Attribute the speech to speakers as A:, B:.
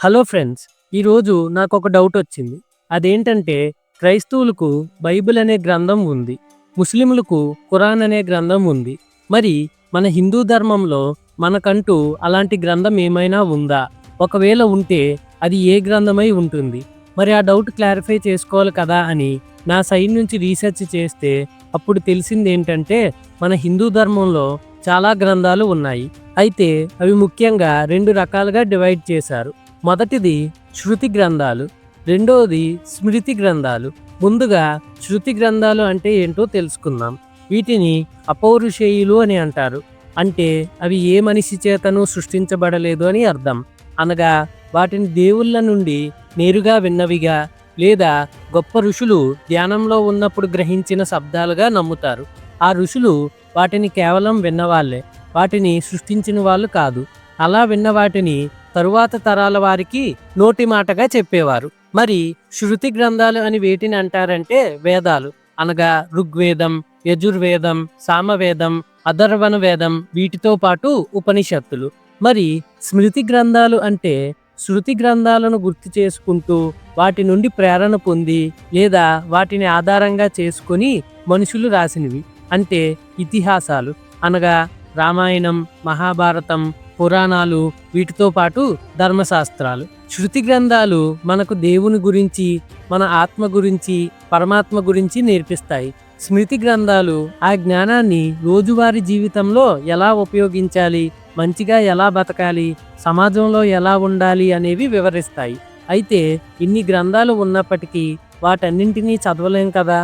A: Hello friends, ఈరోజు నాకు ఒక డౌట్ వచ్చింది. అదేంటంటే క్రైస్తవులకు బైబిల్ అనే గ్రంథం ఉంది. ముస్లింలకు ఖురాన్ అనే గ్రంథం ఉంది. మరి మన హిందూ ధర్మంలో మనకంటూ అలాంటి గ్రంథం ఏమైనా ఉందా? ఒకవేళ ఉంటే అది ఏ గ్రంథమై ఉంటుంది? మరి ఆ డౌట్ క్లారిఫై చేసుకోవాలి కదా అని నా సైడ్ నుంచి రీసెర్చ్ చేస్తే అప్పుడు తెలిసింది ఏంటంటే మన హిందూ ధర్మంలో చాలా గ్రంథాలు ఉన్నాయి. అయితే అవి ముఖ్యంగా 2 రకాలుగా డివైడ్ చేశారు. మొదటిది శృతి గ్రంథాలు, రెండోది స్మృతి గ్రంథాలు. ముందుగా శృతి గ్రంథాలు అంటే ఏంటో తెలుసుకుందాం. వీటిని అపౌరుషేయులు అని అంటారు. అంటే అవి ఏ మనిషి చేతను సృష్టించబడలేదు అని అర్థం. అనగా వాటిని దేవుళ్ళ నుండి నేరుగా విన్నవిగా లేదా గొప్ప ఋషులు ధ్యానంలో ఉన్నప్పుడు గ్రహించిన శబ్దాలుగా నమ్ముతారు. ఆ ఋషులు వాటిని కేవలం విన్నవాళ్లే, వాటిని సృష్టించిన వాళ్ళు కాదు. అలా విన్న వాటిని తరువాత తరాల వారికి నోటి మాటగా చెప్పేవారు. మరి శృతి గ్రంథాలు అని వేటిని అంటారంటే వేదాలు, అనగా ఋగ్వేదం, యజుర్వేదం, సామవేదం, అథర్వణ వేదం, వీటితో పాటు ఉపనిషత్తులు. మరి స్మృతి గ్రంథాలు అంటే శృతి గ్రంథాలను గుర్తు చేసుకుంటూ వాటి నుండి ప్రేరణ పొంది లేదా వాటిని ఆధారంగా చేసుకొని మనుషులు రాసినవి. అంటే ఇతిహాసాలు, అనగా రామాయణం, మహాభారతం, పురాణాలు, వీటితో పాటు ధర్మశాస్త్రాలు. శృతి గ్రంథాలు మనకు దేవుని గురించి, మన ఆత్మ గురించి, పరమాత్మ గురించి నేర్పిస్తాయి. స్మృతి గ్రంథాలు ఆ జ్ఞానాన్ని రోజువారీ జీవితంలో ఎలా ఉపయోగించాలి, మంచిగా ఎలా బతకాలి, సమాజంలో ఎలా ఉండాలి అనేవి వివరిస్తాయి. అయితే ఇన్ని గ్రంథాలు ఉన్నప్పటికీ వాటన్నింటినీ చదవలేం కదా.